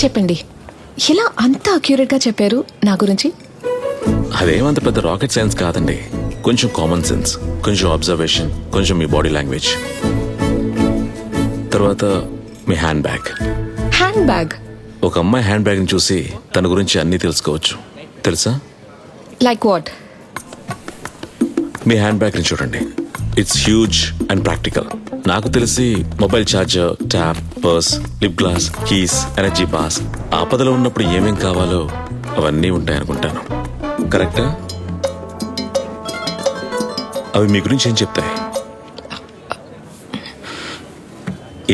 చెప్పండి, ఎలా అంత అక్యూరేట్గా చెప్పారు నా గురించి? అదేమంత పెద్ద రాకెట్ సైన్స్ కాదండి. కొంచెం కామన్ సెన్స్, కొంచెం అబ్జర్వేషన్, కొంచెం మీ బాడీ లాంగ్వేజ్, తర్వాత మీ హ్యాండ్ బ్యాగ్. Hand bag? ఒక అమ్మాయి హ్యాండ్ బ్యాగ్ని చూసి తన గురించి అన్నీ తెలుసుకోవచ్చు, తెలుసా? Like what? మీ హ్యాండ్ బ్యాగ్ని చూడండి. It's huge and practical. నాకు తెలిసి mobile charger, tab, purse, lip gloss, keys, energy boss, ఆపదలో ఉన్నప్పుడు ఏమేం కావాలో అవన్నీ ఉంటాయనుకుంటాను. కరెక్టా? అవి మీ గురించి ఏం చెప్తాయి?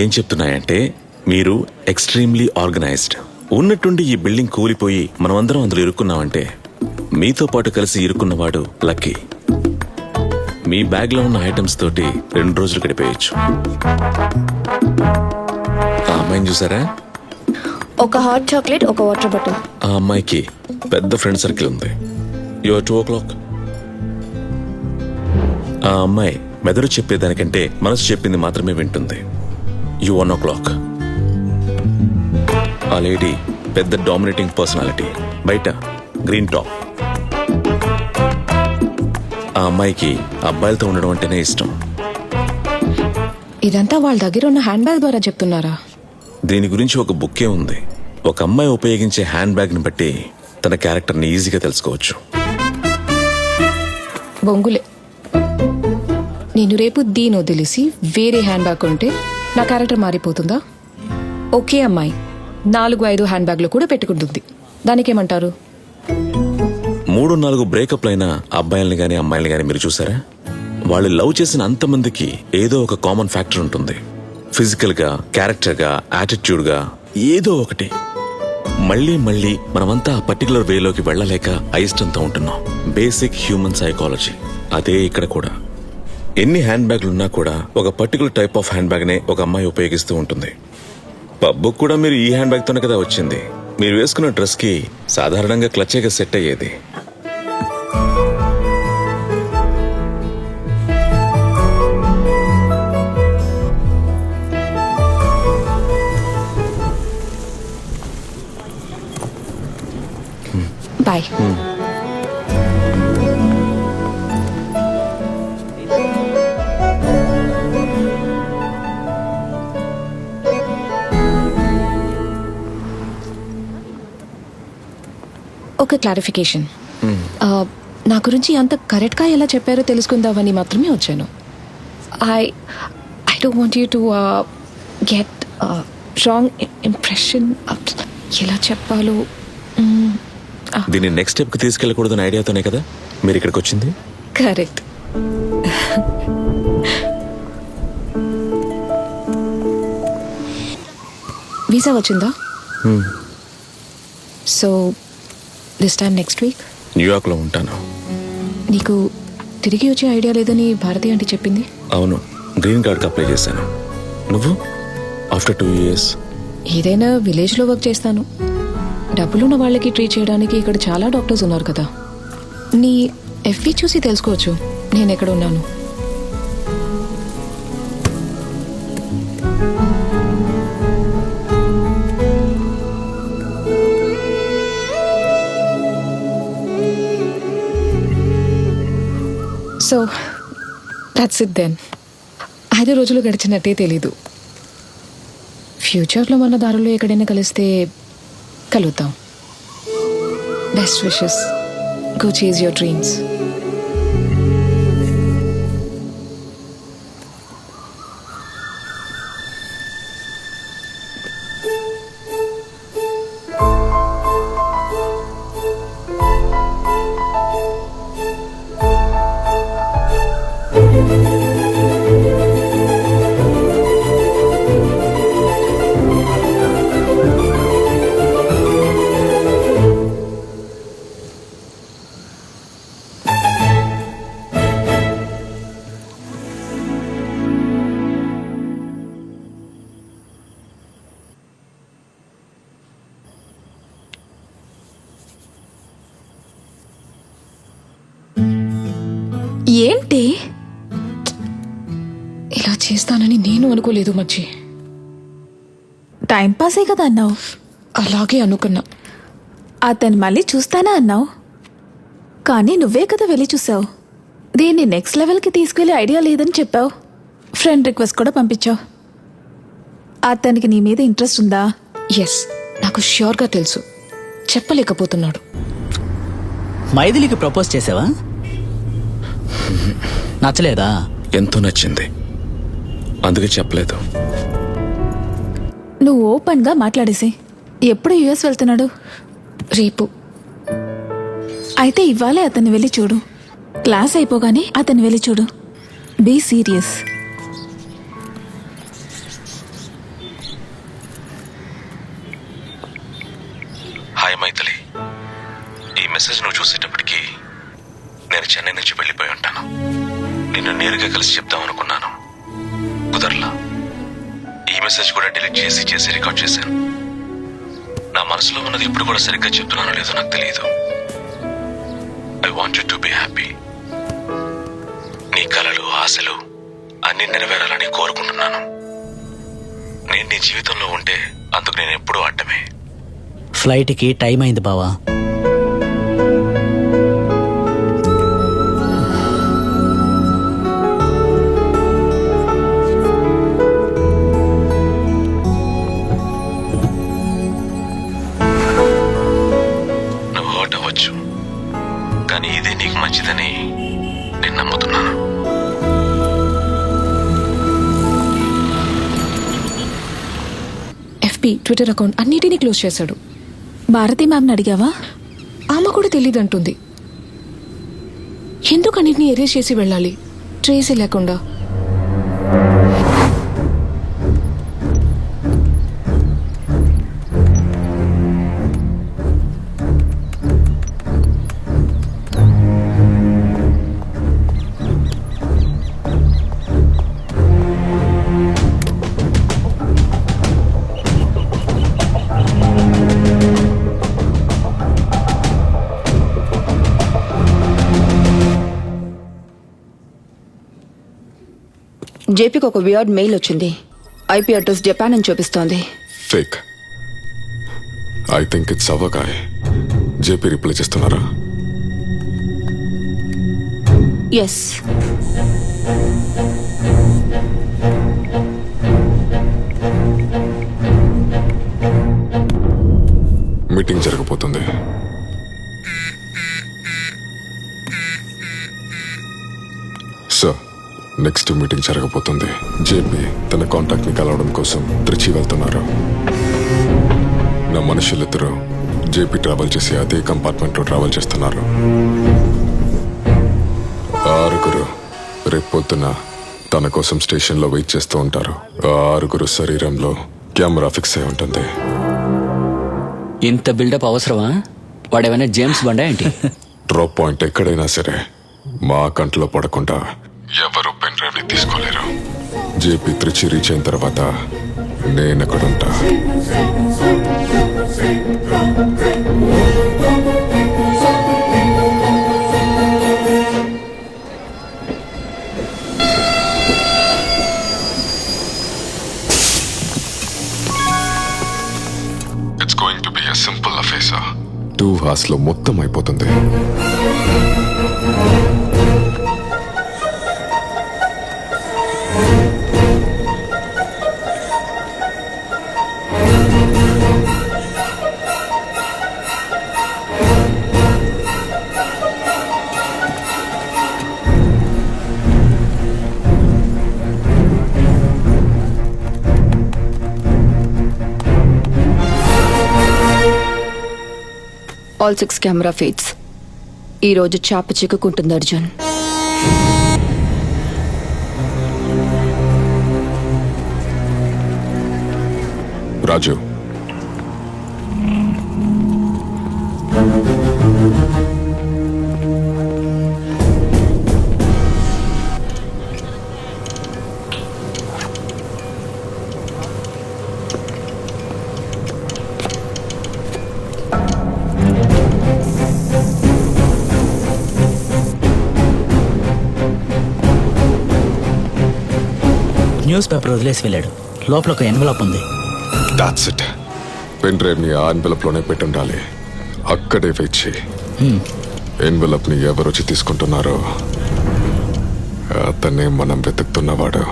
ఏం చెప్తున్నాయంటే మీరు ఎక్స్ట్రీమ్లీ ఆర్గనైజ్డ్. ఉన్నట్టుండి ఈ బిల్డింగ్ కూలిపోయి మనమందరం అందులో ఇరుక్కున్నామంటే మీతో పాటు కలిసి ఇరుక్కున్నవాడు లక్కీ. మీ బ్యాగ్లో ఉన్న ఐటమ్స్ తోటి 2 రోజులు గడిపేయచ్చు. ఆ అమ్మాయిని చూసారా? ఒక హాట్ చాక్లెట్, ఒక వాటర్ బాటిల్. ఆ అమ్మాయికి పెద్ద ఫ్రెండ్ సర్కిల్ ఉంది. Your 2 o'clock. ఆ అమ్మాయి మెదడు చెప్పేదానికంటే మనసు చెప్పింది మాత్రమే వింటుంది. You 1 o'clock. ఆ లేడీ పెద్ద డామినేటింగ్ పర్సనాలిటీ. బయట గ్రీన్ టాప్. ఆ అమ్మాయికి అబ్బాయిలతో ఉండడం అంటేనే ఇష్టం. ఇదంతా వాళ్ళ దగ్గర ఉన్న హ్యాండ్ బ్యాగ్ ద్వారా చెప్తున్నారా? దీని గురించి ఒక బుక్కే ఉంది. ఒక అమ్మాయి ఉపయోగించే హ్యాండ్ బ్యాగ్ని బట్టి తన క్యారెక్టర్ని ఈజీగా తెలుసుకోవచ్చు. బొంగులే. నేను రేపు దీని వదిలేసి వేరే హ్యాండ్ బ్యాగ్ కొంటే నా క్యారెక్టర్ మారిపోతుందా? ఓకే అమ్మాయి 4-5 హ్యాండ్ బ్యాగ్లు కూడా పెట్టుకుంటుంది, దానికేమంటారు? 3-4 బ్రేకప్లు అయిన అబ్బాయిల్ని కానీ అమ్మాయిల్ని కానీ మీరు చూసారా? వాళ్ళు లవ్ చేసిన అంతమందికి ఏదో ఒక కామన్ ఫ్యాక్టర్ ఉంటుంది. ఫిజికల్గా, క్యారెక్టర్గా, యాటిట్యూడ్గా ఏదో ఒకటి. మళ్ళీ మళ్ళీ మనమంతా ఆ పర్టికులర్ వేలోకి వెళ్ళలేక అయిష్టంతో ఉంటున్నాం. Basic human psychology. అదే ఇక్కడ కూడా. ఎన్ని హ్యాండ్ బ్యాగ్లు ఉన్నా కూడా ఒక పర్టికులర్ టైప్ ఆఫ్ హ్యాండ్ బ్యాగ్నే ఒక అమ్మాయి ఉపయోగిస్తూ ఉంటుంది. పబ్బుకు కూడా మీరు ఈ హ్యాండ్ బ్యాగ్తోనే కదా వచ్చింది. మీరు వేసుకున్న డ్రెస్కి సాధారణంగా క్లచ్గా సెట్ అయ్యేది. బాయ్. ఒక క్లారిఫికేషన్. నా గురించి అంత కరెక్ట్గా ఎలా చెప్పారో తెలుసుకుందామని మాత్రమే వచ్చాను. I don't want you to get wrong impression. ఎలా చెప్పాలో. దీన్ని నెక్స్ట్ స్టెప్కి తీసుకెళ్ళకూడదని ఐడియాతోనే కదా మీరు ఇక్కడికి వచ్చింది. కరెక్ట్. వీసా వచ్చిందా? So this time next week న్యూయార్క్లో ఉంటాను. నీకు తిరిగి వచ్చే ఐడియా లేదని భారతి ఆంటీ చెప్పింది. అవును, గ్రీన్ కార్డ్కి అప్లై చేశాను. నువ్వు? After 2 years. ఏదైనా విలేజ్లో వర్క్ చేస్తాను. డబ్బులున్న వాళ్ళకి ట్రీట్ చేయడానికి ఇక్కడ చాలా డాక్టర్స్ ఉన్నారు కదా. నీ ఎఫ్బీ చూసి తెలుసుకోవచ్చు నేను ఎక్కడ ఉన్నాను. So that's it then. 5 రోజులు గడిచినట్టే తెలీదు. ఫ్యూచర్లో మన దారిలో ఎక్కడైనా కలిస్తే కలుద్దాం. Best wishes. Go chase your dreams. ఏంటి ఇలా చేస్తానని నేను అనుకోలేదు మచ్చి. టైం పాసే కదా అన్నావు. అలాగే అనుకున్నా. అతను మళ్ళీ చూస్తానా అన్నావు, కానీ నువ్వే కదా వెళ్ళి చూసావు. దీన్ని నెక్స్ట్ లెవెల్కి తీసుకెళ్లే ఐడియా లేదని చెప్పావు. ఫ్రెండ్ రిక్వెస్ట్ కూడా పంపించావు. అతనికి నీ మీద ఇంట్రెస్ట్ ఉందా? ఎస్, నాకు ష్యూర్గా తెలుసు. చెప్పలేకపోతున్నాడు. మైథిలికి ప్రపోజ్ చేసావా? నచ్చలేదా? ఎంతో నచ్చింది, అందుకే చెప్పలేదు. నువ్వు ఓపెన్గా మాట్లాడేసి. ఎప్పుడు యుఎస్ వెళ్తున్నాడు? రేపు. అయితే ఇవ్వాలే అతన్ని వెళ్ళి చూడు. క్లాస్ అయిపోగానే అతన్ని వెళ్ళి చూడు. Be serious. హాయ్ మైథిలి, ఈ మెసేజ్ నువ్వు చూసేటప్పటికి నేను చెన్నై నుంచి వెళ్ళిపోయి ఉంటాను. నిన్ను నేరుగా కలిసి చెప్దాం అనుకున్నాను, కుదరలా. ఈ మెసేజ్ కూడా డిలీట్ చేసి రికార్డ్ చేశాను. నా మనసులో ఉన్నది ఇప్పుడు కూడా సరిగ్గా చెప్తున్నానో లేదో నాకు తెలియదు. I want you to be happy. నీ కలలు, ఆశలు అన్ని నెరవేరాలని కోరుకుంటున్నాను. నేను నీ జీవితంలో ఉంటే అందుకు నేను ఎప్పుడూ అడ్డమే. ఫ్లైట్కి టైం అయింది బావా. నువ్వు హర్ట్ అవ్వచ్చు, కానీ ఇదే నీకు మంచిదని నేను నమ్ముతున్నాను. ఎఫ్బి, ట్విట్టర్ అకౌంట్ అన్నిటినీ క్లోజ్ చేశాడు. భారతి మ్యామ్ని అడిగావా? ఆమె కూడా తెలియదంటుంది. ఎందుకు అన్నిటినీ ఎరేజ్ చేసి వెళ్ళాలి ట్రేసే లేకుండా? జేపీకి ఒక వియర్డ్ మెయిల్ వచ్చింది. ఐపీ అడ్రస్ జపాన్ అని చూపిస్తోంది. Fake. I think it's our guy. JP reply చేస్తున్నారా? ఎస్. మీటింగ్ జరగబోతుంది. సార్, నెక్స్ట్ మీటింగ్ జరగబోతుంది. జేపీ తన కాంటాక్ట్ ని కలవడం కోసం త్రిచి వెళ్తున్నారు. నా మనుషులిద్దరూ జేపీ ట్రావెల్ చేసి అదే కంపార్ట్మెంట్ లో ట్రావెల్ చేస్తున్నారు. ఆరుగురు రేపు పొద్దున తన కోసం స్టేషన్ లో వెయిట్ చేస్తూ ఉంటారు. ఆరుగురు శరీరంలో కెమెరా ఫిక్స్ అయి ఉంటుంది. ఇంత బిల్డప్ అవసరమా? వాడేమైనా జేమ్స్ బండా ఏంటి? డ్రాప్ పాయింట్ ఎక్కడైనా సరే మా కంట్లో పడకుండా ఎవరు పెన్ డ్రైవ్ ని తీసుకోలేరు. జేపీ త్రిచి రీచ్ అయిన తర్వాత నేను అక్కడుంటా. It's going to be a simple affair sir. 2 hours లో మొత్తం అయిపోతుంది. All 6 camera feeds. ఈరోజు చాప చిక్కుకుంటుంది అర్జున్. రాజు, న్యూస్ పేపర్ వదిలేసి వెళ్ళాడు. లోపల ఒక ఎన్వలప్ ఉంది. That's it. పెన్ డ్రైవ్ని ఆ ఎన్వెలప్లోనే పెట్టుండాలి. అక్కడే వెయిట్ చేయి. ఎన్వెలప్ని ఎవరొచ్చి తీసుకుంటున్నారో అతనే మనం వెతుకుతున్నవాడు.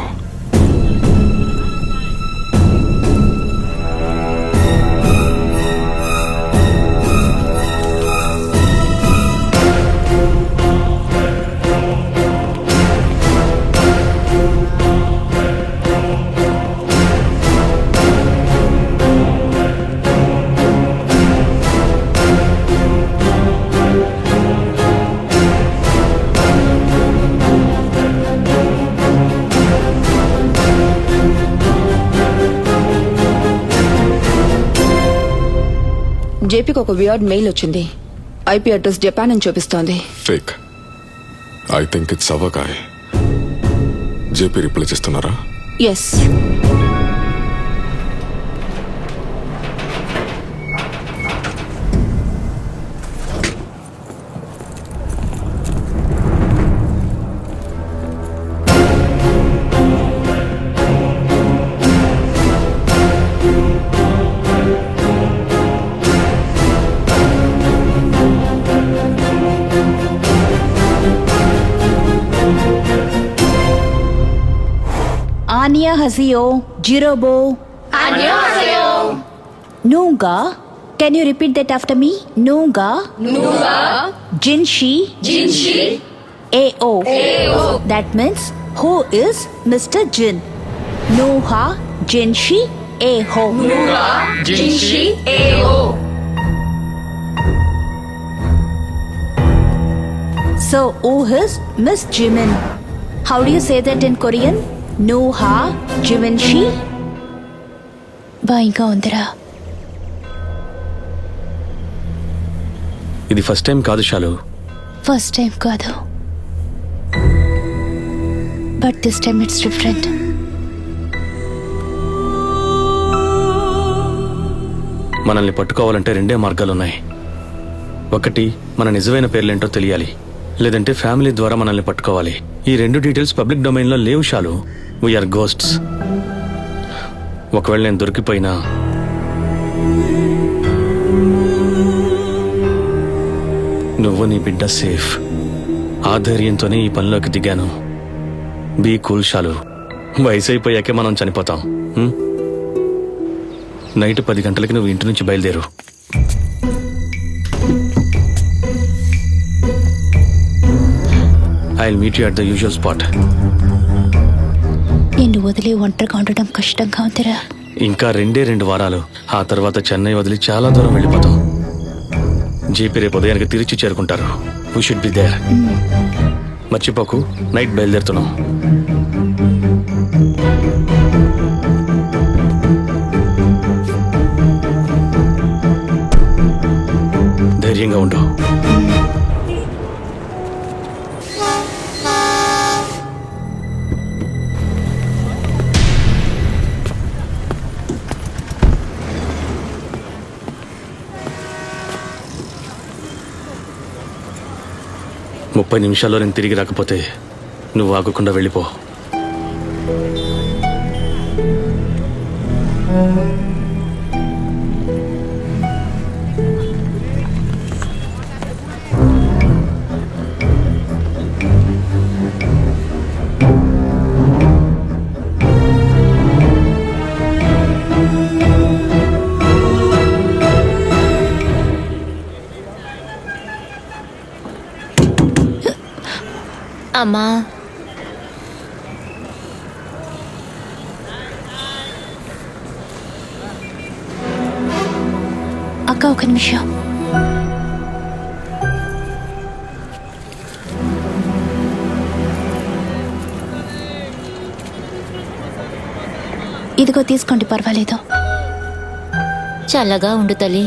జేపీకి ఒక వియర్డ్ మెయిల్ వచ్చింది. ఐపీ అడ్రస్ జపాన్ అని చూపిస్తోంది. Fake. I think it's our guy. JP reply చేస్తున్నారా? Yes. 안녕하세요. 지로보. 안녕하세요. 누가? Can you repeat that after me? 누가? 진시. AO. That means who is Mr. Jin? 누하 진시 AO. So who is Miss Jimin? How do you say that in Korean? నుహా జివెన్షి. బాగా ఉందిరా. ఇది first time కాదు షాలు. First time కాదు, but this time it's different. మనల్ని పట్టుకోవాలంటే రెండే మార్గాలున్నాయి. ఒకటి, మన నిజమైన పేర్లేంటో తెలియాలి, లేదంటే ఫ్యామిలీ ద్వారా మనల్ని పట్టుకోవాలి. ఈ రెండు డీటెయిల్స్ పబ్లిక్ డొమైన్లో లేవు షాలు. We are ghosts. ఒకవేళ నేను దొరికిపోయినా నువ్వు నీ బిడ్డ సేఫ్. ఆ ధైర్యంతోనే ఈ పనిలోకి దిగాను. బీ కూల్ షాలు. వయసు అయిపోయాకే మనం చనిపోతాం. నైట్ 10 గంటలకి నువ్వు ఇంటి నుంచి బయలుదేరు. I'll meet you at the usual spot. నిన్ను వదిలి ఒంటరిగా ఉండడం కష్టంగా ఉందిరా. ఇంకా 2 వారాలు. ఆ తర్వాత చెన్నై వదిలి చాలా దూరం వెళ్ళిపోతాం. జీపీ రేపు ఉదయానికి తిరిచి చేరుకుంటారు. We should be there. మర్చిపోకు, నైట్ బయలుదేరుతున్నాం. ధైర్యంగా ఉండు. ముప్పై నిమిషాల్లో నేను తిరిగి రాకపోతే నువ్వు ఆగకుండా వెళ్ళిపో. అమ్మా, అక్క ఒక నిమిషం. ఇదిగో తీసుకోండి, పర్వాలేదు. చల్లగా ఉండు తల్లి.